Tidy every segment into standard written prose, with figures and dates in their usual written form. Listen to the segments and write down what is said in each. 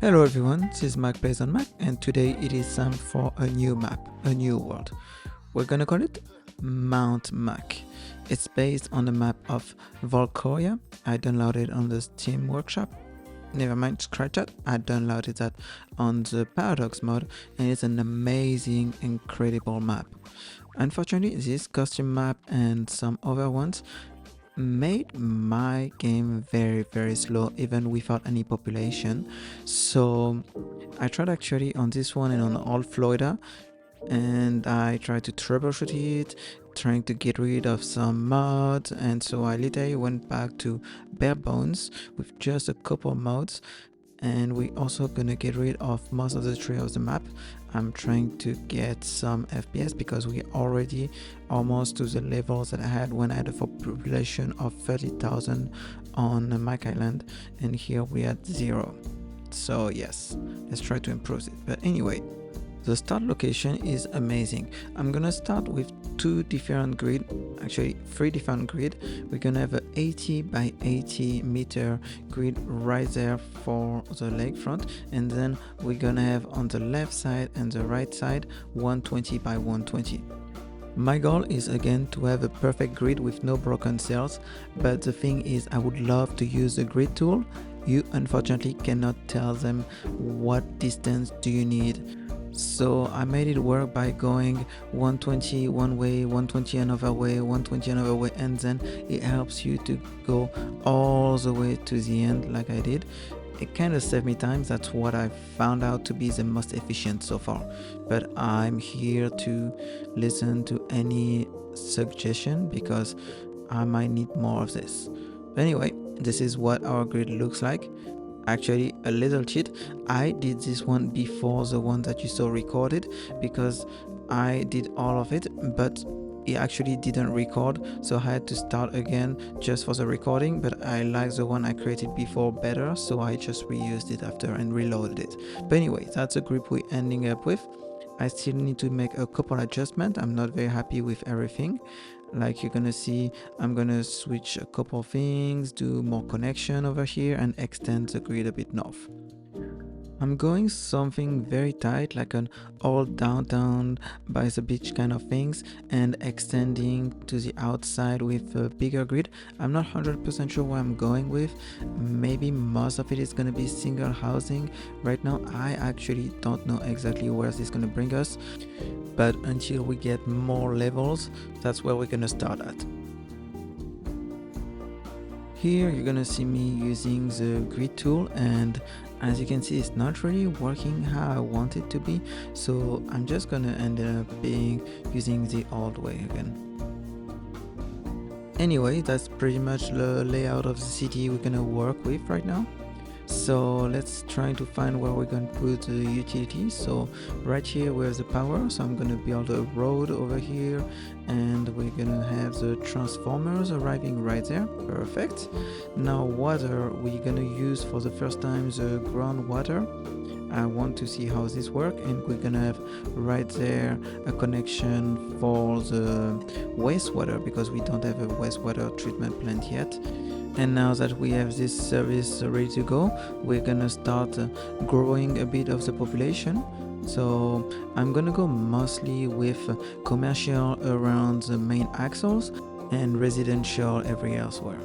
Hello everyone, this is Mac Plays on Mac, and today it is time for a new map, a new world. We're gonna call it Mount Mac. It's based on the map of Valkoria. I downloaded on the Steam Workshop. Never mind, scratch that. I downloaded that on the Paradox mod, and it's an amazing, incredible map. Unfortunately, this costume map and some other ones made my game very slow even without any population. So I tried actually on this one and on all Florida, and I tried to troubleshoot it, trying to get rid of some mods, and so I literally went back to bare bones with just a couple mods. And we also gonna get rid of most of the tree of the map. I'm trying to get some FPS because we already almost to the levels that I had when I had a population of 30,000 on Mac Island, and here we had 0. So yes, let's try to improve it. But anyway, the start location is amazing. I'm gonna start with 2 different grid, actually 3 different grid. We're gonna have a 80 by 80 meter grid right there for the lakefront, and then we're gonna have on the left side and the right side 120 by 120. My goal is again to have a perfect grid with no broken cells, but the thing is I would love to use the grid tool. You unfortunately cannot tell them what distance do you need. So I made it work by going 120 one way, 120 another way, 120 another way, and then it helps you to go all the way to the end like I did. It kind of saved me time. That's what I found out to be the most efficient so far. But I'm here to listen to any suggestion because I might need more of this. But anyway, this is what our grid looks like. Actually, a little cheat, I did this one before the one that you saw recorded because I did all of it, but it actually didn't record, so I had to start again just for the recording. But I like the one I created before better, so I just reused it after and reloaded it. But anyway, that's the group we're ending up with. I still need to make a couple adjustments. I'm not very happy with everything. Like you're gonna see, I'm gonna switch a couple things, do more connection over here, and extend the grid a bit north. I'm going something very tight, like an old downtown by the beach kind of things, and extending to the outside with a bigger grid. I'm not 100% sure what I'm going with. Maybe most of it is going to be single housing. Right now I actually don't know exactly where this is going to bring us, but until we get more levels, that's where we're going to start at. Here you're gonna see me using the grid tool, and as you can see it's not really working how I want it to be, so I'm just gonna end up using the old way again. Anyway, that's pretty much the layout of the city we're gonna work with right now. So let's try to find where we're going to put the utilities. So right here we have the power, so I'm going to build a road over here, and we're going to have the transformers arriving right there. Perfect. Now water, we're going to use for the first time the groundwater. I want to see how this works, and we're gonna have right there a connection for the wastewater because we don't have a wastewater treatment plant yet. And now that we have this service ready to go, we're gonna start growing a bit of the population. So I'm gonna go mostly with commercial around the main axles and residential every elsewhere.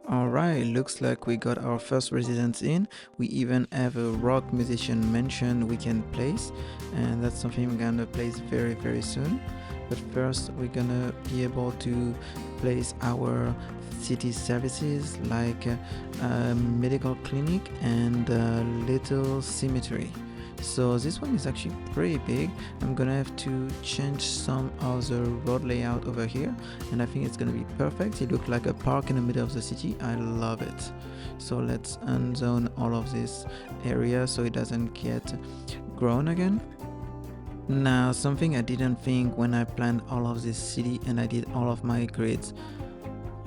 Alright, looks like we got our first residents in. We even have a rock musician mansion we can place, and that's something we're gonna place very soon. But first we're gonna be able to place our city services like a medical clinic and a little cemetery. So this one is actually pretty big. I'm gonna have to change some of the road layout over here, and I think it's gonna be perfect. It looks like a park in the middle of the city. I love it. So let's unzone all of this area so it doesn't get grown again. Now, something I didn't think when I planned all of this city and I did all of my grids.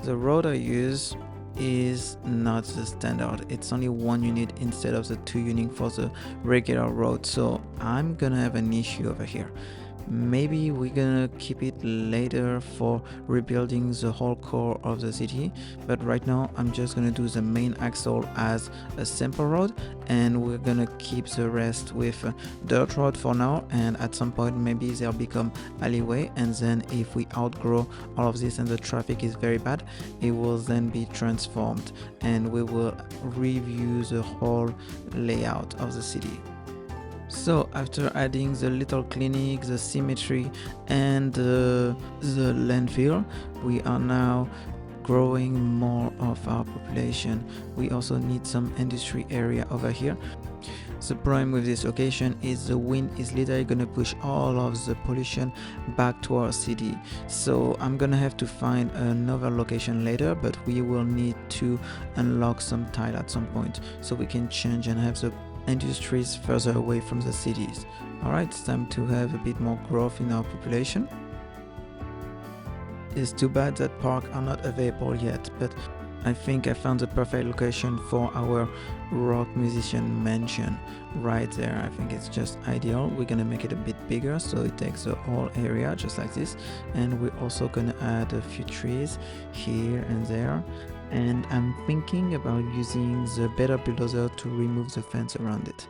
The road I use is not the standard. It's only 1 unit instead of the 2 unit for the regular road, so I'm gonna have an issue over here. Maybe we're gonna keep it later for rebuilding the whole core of the city, but right now I'm just gonna do the main axle as a simple road, and we're gonna keep the rest with dirt road for now, and at some point maybe they'll become alleyway, and then if we outgrow all of this and the traffic is very bad, it will then be transformed and we will review the whole layout of the city. So after adding the little clinic, the cemetery, and the landfill, we are now growing more of our population. We also need some industry area over here. The problem with this location is the wind is literally gonna push all of the pollution back to our city. So I'm gonna have to find another location later, but we will need to unlock some tile at some point so we can change and have the industries further away from the cities. Alright, it's time to have a bit more growth in our population. It's too bad that parks are not available yet, but I think I found the perfect location for our rock musician mansion right there. I think it's just ideal. We're gonna make it a bit bigger so it takes the whole area just like this, and we're also gonna add a few trees here and there, and I'm thinking about using the better bulldozer to remove the fence around it.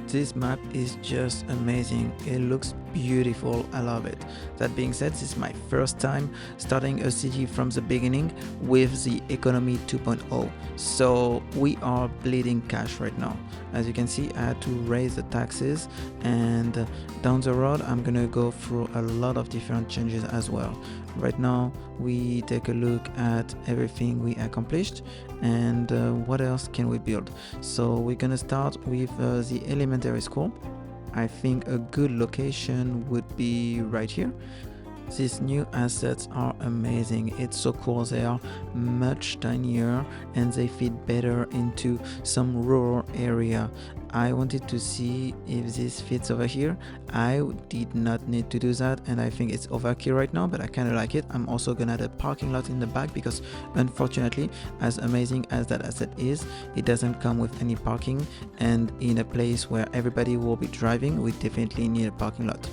This map is just amazing. It looks beautiful. I love it. That being said, this is my first time starting a city from the beginning with the economy 2.0. So we are bleeding cash right now. As you can see, I had to raise the taxes, and down the road I'm gonna go through a lot of different changes as well. Right now we take a look at everything we accomplished and what else can we build. So we're gonna start with the elementary school. I think a good location would be right here. These new assets are amazing. It's so cool. They are much tinier and they fit better into some rural area. I wanted to see if this fits over here. I did not need to do that, and I think it's overkill right now, but I kind of like it. I'm also gonna add a parking lot in the back because unfortunately, as amazing as that asset is, it doesn't come with any parking, and in a place where everybody will be driving, we definitely need a parking lot.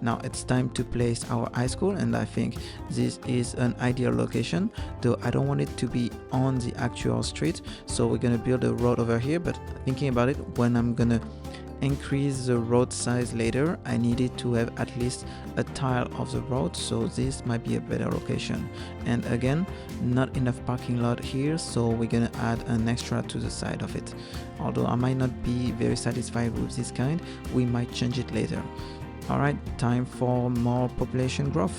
Now it's time to place our high school, and I think this is an ideal location, though I don't want it to be on the actual street, so we're gonna build a road over here. But thinking about it, when I'm gonna increase the road size later, I needed to have at least a tile of the road, so this might be a better location. And again, not enough parking lot here, so we're gonna add an extra to the side of it. Although I might not be very satisfied with this kind, we might change it later. Alright, time for more population growth.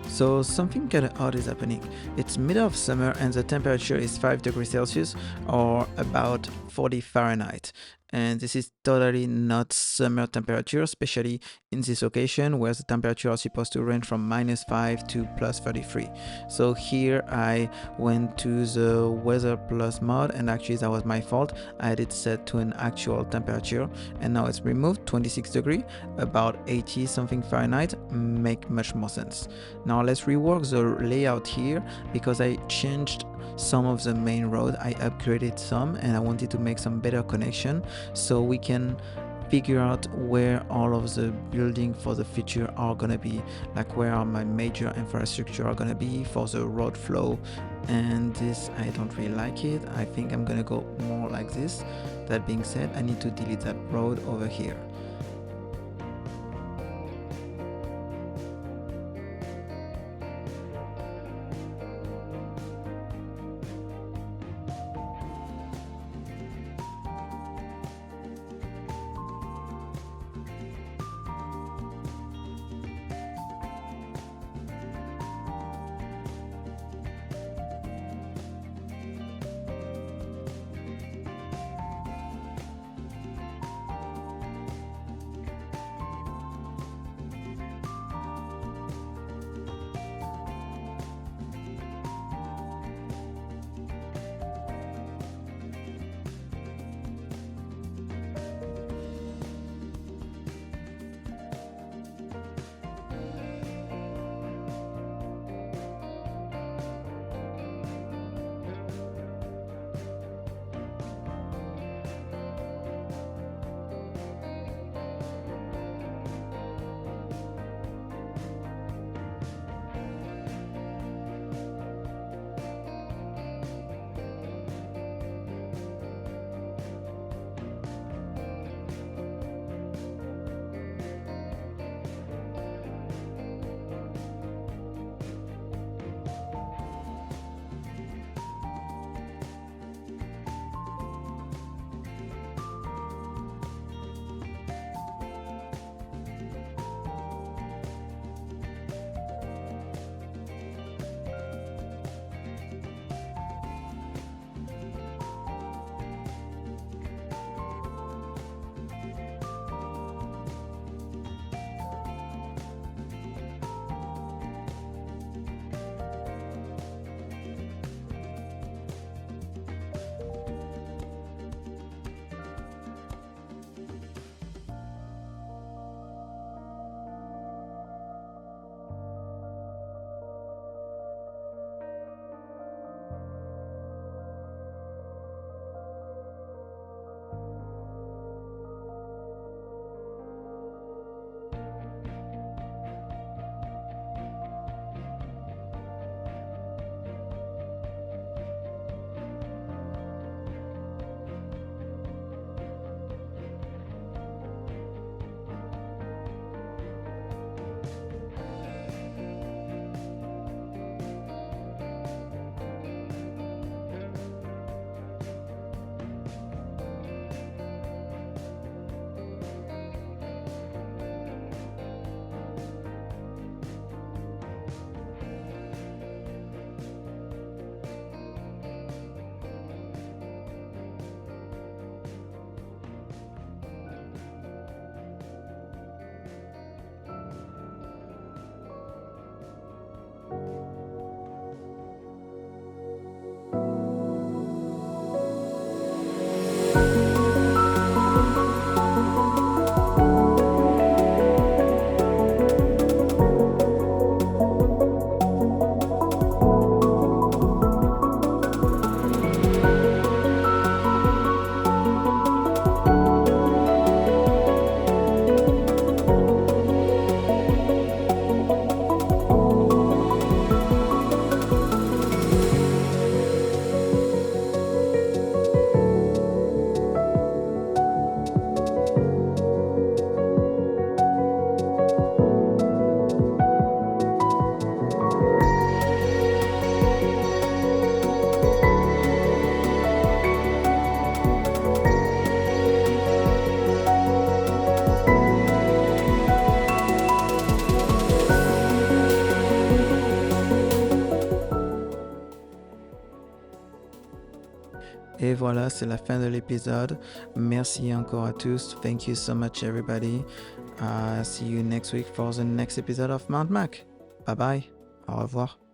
So something kinda odd is happening. It's middle of summer and the temperature is 5 degrees Celsius or about 40 Fahrenheit. And this is totally not summer temperature, especially in this location where the temperature is supposed to range from -5 to +33. So here I went to the weather plus mod, and actually that was my fault. I had it set to an actual temperature, and now it's removed 26 degrees, about 80 something Fahrenheit, make much more sense. Now let's rework the layout here because I changed some of the main road. I upgraded some and I wanted to make some better connection so we can figure out where all of the building for the future are gonna be, like where are my major infrastructure are gonna be for the road flow. And this, I don't really like it. I think I'm gonna go more like this. That being said, I need to delete that road over here. Et voilà, c'est la fin de l'épisode. Merci encore à tous. Thank you so much, everybody. See you next week for the next episode of Mount Mac. Bye bye. Au revoir.